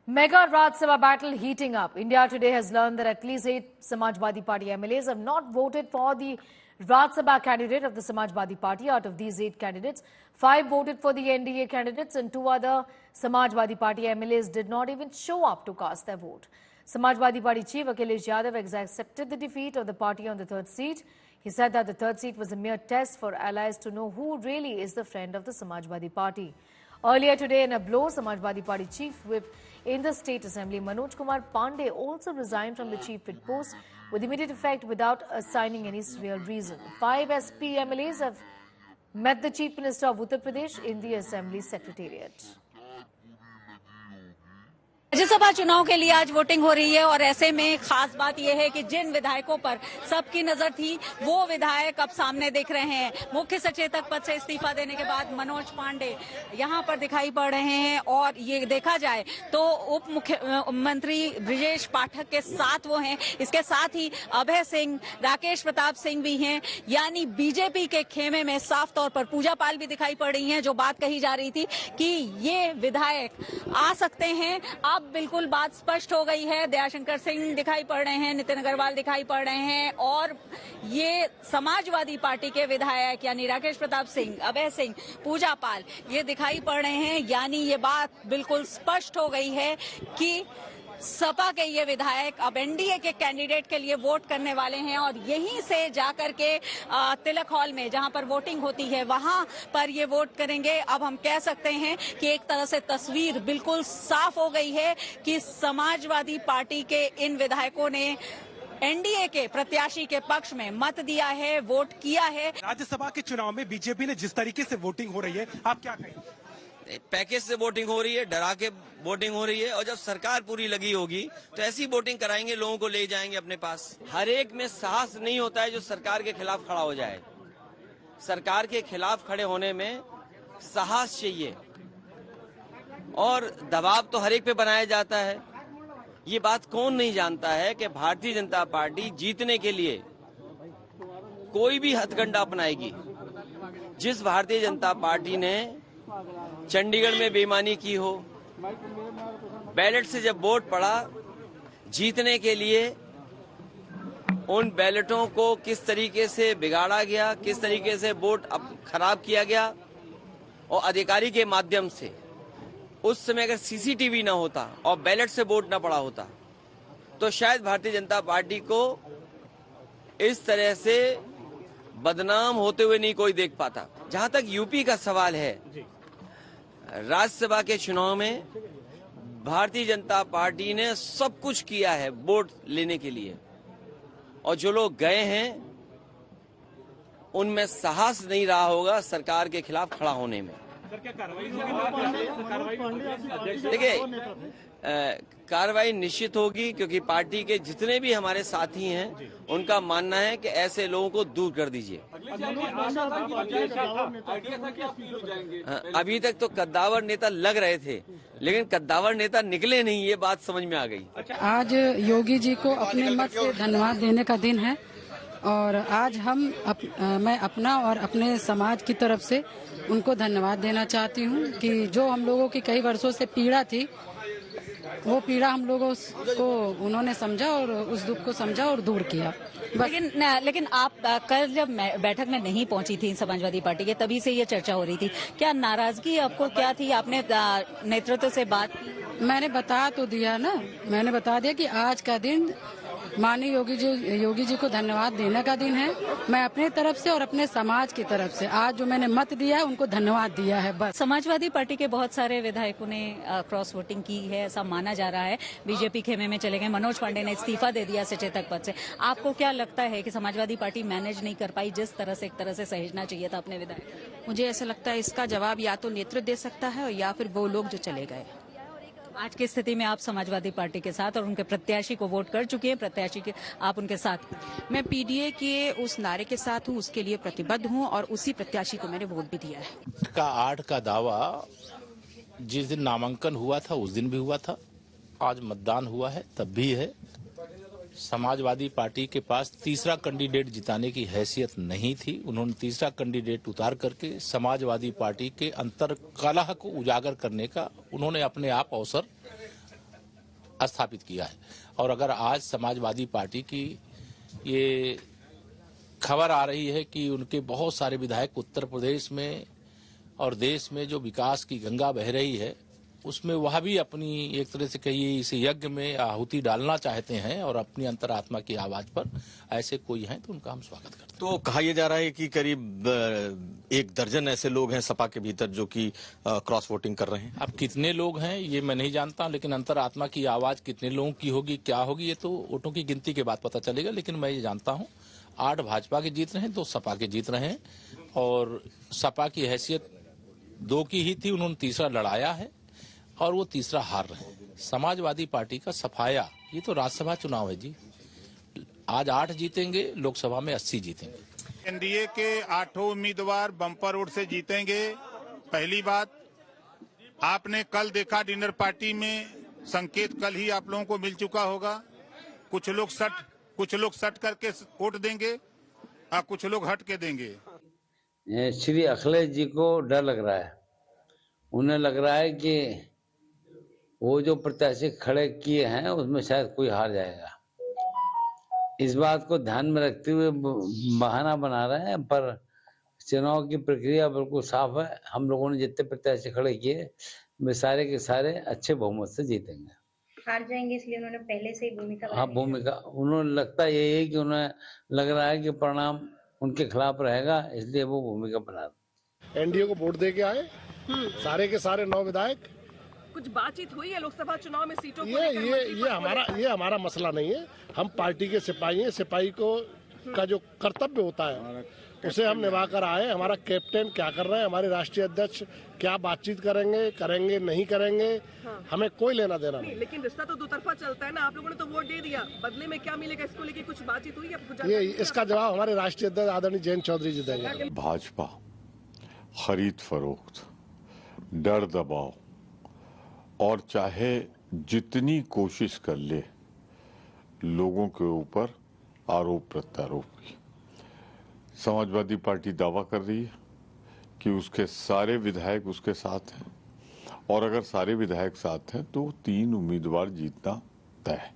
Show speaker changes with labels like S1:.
S1: Mega Raj Sabha battle heating up. India Today has learned that at least 8 Samajwadi Party MLAs have not voted for the Raj Sabha candidate of the Samajwadi Party. Out of these 8 candidates, 5 voted for the NDA candidates and 2 other Samajwadi Party MLAs did not even show up to cast their vote. Samajwadi Party chief Akhilesh Yadav has accepted the defeat of the party on the 3rd seat. He said that the 3rd seat was a mere test for allies to know who really is the friend of the Samajwadi Party. Earlier today, in a blow, Samajwadi Party chief whip in the State Assembly, Manoj Kumar Pandey, also resigned from the chief whip post with immediate effect without assigning any real reason. 5 SP MLAs have met the Chief Minister of Uttar Pradesh in the Assembly Secretariat.
S2: Rajya Sabha चुनाव के लिए आज voting हो रही है और ऐसे में खास बात यह है कि जिन विधायकों पर सबकी नजर थी वो विधायक अब सामने दिख रहे हैं। मुख्य सचेतक पद से इस्तीफा देने के बाद मनोज पांडे यहां पर दिखाई पड़ रहे हैं और ये देखा जाए तो उप मुख्यमंत्री ब्रिजेश पाठक के साथ वो हैं। इसके साथ ही अभय सिंह, राकेश प्रताप सिंह भी हैं। यानी बीजेपी के खेमे में साफ तौर पर पूजा पाल भी दिखाई पड़ रही हैं। जो बात कही जा रही थी कि ये विधायक आ सकते हैं, अब बिल्कुल बात स्पष्ट हो गई है। दयाशंकर सिंह दिखाई पड़ रहे हैं, नितिन अग्रवाल दिखाई पड़ रहे हैं और ये समाजवादी पार्टी के विधायक यानी राकेश प्रताप सिंह, अभय सिंह, पूजा पाल ये दिखाई पड़ रहे हैं। यानी ये बात बिल्कुल स्पष्ट हो गई है कि सपा के ये विधायक अब एनडीए के कैंडिडेट के लिए वोट करने वाले हैं और यहीं से जाकर के तिलक हॉल में जहां पर वोटिंग होती है वहां पर ये वोट करेंगे। अब हम कह सकते हैं कि एक तरह से तस्वीर बिल्कुल साफ हो गई है कि समाजवादी पार्टी के इन विधायकों ने एनडीए के प्रत्याशी के पक्ष में मत दिया है, वोट किया है।
S3: राज्यसभा के चुनाव में बीजेपी ने जिस तरीके से वोटिंग हो रही है, आप क्या कहेंगे?
S4: पैकेज से वोटिंग हो रही है, डरा के वोटिंग हो रही है और जब सरकार पूरी लगी होगी तो ऐसी वोटिंग कराएंगे, लोगों को ले जाएंगे अपने पास। हर एक में साहस नहीं होता है जो सरकार के खिलाफ खड़ा हो जाए। सरकार के खिलाफ खड़े होने में साहस चाहिए और दबाव तो हर एक पे बनाया जाता है। ये बात कौन नहीं जानता है कि भारतीय जनता पार्टी जीतने के लिए कोई भी हथकंडा अपनाएगी। जिस भारतीय जनता पार्टी ने चंडीगढ़ में बेईमानी की हो, बैलेट से जब वोट पड़ा, जीतने के लिए उन बैलेटों को किस तरीके से बिगाड़ा गया, किस तरीके से वोट खराब किया गया और अधिकारी के माध्यम से उस समय अगर सीसीटीवी ना होता और बैलेट से वोट ना पड़ा होता तो शायद भारतीय जनता पार्टी को इस तरह से बदनाम होते हुए नहीं कोई देख पाता। जहां तक यूपी का सवाल है, राज्यसभा के चुनाव में भारतीय जनता पार्टी ने सब कुछ किया है वोट लेने के लिए और जो लोग गए हैं उनमें साहस नहीं रहा होगा सरकार के खिलाफ खड़ा होने में। देखिए, कार्रवाई निश्चित होगी क्योंकि पार्टी के जितने भी हमारे साथी हैं उनका मानना है कि ऐसे लोगों को दूर कर दीजिए। अभी तक तो कद्दावर नेता लग रहे थे लेकिन कद्दावर नेता निकले नहीं, ये बात समझ में आ गई।
S5: आज योगी जी को अपने मत से धन्यवाद देने का दिन है और आज मैं अपना और अपने समाज की तरफ से उनको धन्यवाद देना चाहती हूँ कि जो हम लोगों की कई वर्षों से पीड़ा थी वो पीड़ा हम लोगों को उन्होंने समझा और उस दुख को समझा और दूर किया।
S2: लेकिन आप कल जब बैठक में नहीं पहुंची थी समाजवादी पार्टी के, तभी से ये चर्चा हो रही थी। क्या नाराजगी आपको क्या थी? आपने नेतृत्व से बात की?
S5: मैंने बता तो दिया ना, मैंने बता दिया कि आज का दिन माननीय योगी जी को धन्यवाद देने का दिन है। मैं अपने तरफ से और अपने समाज की तरफ से आज जो मैंने मत दिया है उनको धन्यवाद दिया है बस।
S2: समाजवादी पार्टी के बहुत सारे विधायकों ने क्रॉस वोटिंग की है, ऐसा माना जा रहा है। बीजेपी खेमे में चले गए। मनोज पांडे ने इस्तीफा दे दिया सचेतक पद से। आपको क्या लगता है कि समाजवादी पार्टी मैनेज नहीं कर पाई जिस तरह से एक तरह से सहेजना चाहिए था अपने विधायक?
S6: मुझे ऐसा लगता है इसका जवाब या तो नेतृत्व दे सकता है और या फिर वो लोग जो चले गए।
S2: आज की स्थिति में आप समाजवादी पार्टी के साथ और उनके प्रत्याशी को वोट कर चुके हैं, प्रत्याशी के आप उनके साथ?
S6: मैं पीडीए के उस नारे के साथ हूँ, उसके लिए प्रतिबद्ध हूँ और उसी प्रत्याशी को मैंने वोट भी दिया है।
S7: 8 का दावा जिस दिन नामांकन हुआ था उस दिन भी हुआ था, आज मतदान हुआ है तब भी है। समाजवादी पार्टी के पास तीसरा कैंडिडेट जिताने की हैसियत नहीं थी। उन्होंने तीसरा कैंडिडेट उतार करके समाजवादी पार्टी के अंतर कलह को उजागर करने का उन्होंने अपने आप अवसर स्थापित किया है। और अगर आज समाजवादी पार्टी की ये खबर आ रही है कि उनके बहुत सारे विधायक उत्तर प्रदेश में और देश में जो विकास की गंगा बह रही है उसमें वह भी अपनी एक तरह से कहिए इस यज्ञ में आहुति डालना चाहते हैं और अपनी अंतरात्मा की आवाज पर ऐसे कोई हैं तो उनका हम स्वागत करते हैं।
S8: तो कहा यह जा रहा है कि करीब 1 दर्जन ऐसे लोग हैं सपा के भीतर जो कि क्रॉस वोटिंग कर रहे हैं।
S7: अब कितने लोग हैं ये मैं नहीं जानता, लेकिन अंतरात्मा की आवाज कितने लोगों की होगी, क्या होगी, ये तो वोटों की गिनती के बाद पता चलेगा। लेकिन मैं ये जानता हूँ 8 भाजपा के जीत रहे हैं, 2 सपा के जीत रहे हैं और सपा की हैसियत 2 की ही थी, उन्होंने तीसरा लड़ाया है और वो तीसरा हार रहे हैं। समाजवादी पार्टी का सफाया, ये तो राज्यसभा चुनाव है जी, आज 8 जीतेंगे, लोकसभा में 80 जीतेंगे।
S9: एनडीए के 8 उम्मीदवार बम्पर वोट से जीतेंगे। पहली बात, आपने कल देखा डिनर पार्टी में संकेत कल ही आप लोगों को मिल चुका होगा। कुछ लोग सट करके वोट देंगे और कुछ लोग हट के देंगे।
S10: श्री अखिलेश जी को डर लग रहा है, उन्हें लग रहा है कि वो जो प्रत्याशी खड़े किए हैं उसमें शायद कोई हार जाएगा। इस बात को ध्यान में रखते हुए बहाना बना रहे हैं, पर चुनाव की प्रक्रिया बिल्कुल साफ है। हम लोगों ने जितने प्रत्याशी खड़े किए वे सारे के सारे अच्छे बहुमत से जीतेंगे।
S11: हार जाएंगे इसलिए उन्होंने पहले से ही भूमिका
S10: हाँ, भूमिका उन्होंने लगता यही है कि उन्हें लग रहा है कि परिणाम उनके खिलाफ रहेगा, इसलिए वो भूमिका बना रहे।
S12: एनडीए को वोट दे के आए सारे के सारे 9 विधायक।
S13: कुछ बातचीत हुई है लोकसभा चुनाव में सीटों को
S12: ये हमारा मसला नहीं है। हम पार्टी के सिपाही हैं, सिपाही को का जो कर्तव्य होता है उसे हम निभा कर आए। हमारा कैप्टन क्या कर रहे हैं, हमारे राष्ट्रीय अध्यक्ष क्या बातचीत करेंगे नहीं करेंगे, हमें कोई लेना देना नहीं।
S13: लेकिन रिश्ता तो 2 तरफा चलता है ना। आप लोगों ने तो वोट दे दिया, बदले में क्या मिलेगा इसको लेके कुछ बातचीत हुई है?
S12: ये इसका जवाब हमारे राष्ट्रीय अध्यक्ष आदरणीय जयंत चौधरी जी देंगे।
S14: भाजपा खरीद फरोख्त, डर दबाव और चाहे जितनी कोशिश कर ले लोगों के ऊपर आरोप प्रत्यारोप की, समाजवादी पार्टी दावा कर रही है कि उसके सारे विधायक उसके साथ हैं और अगर सारे विधायक साथ हैं तो 3 उम्मीदवार जीतना तय है।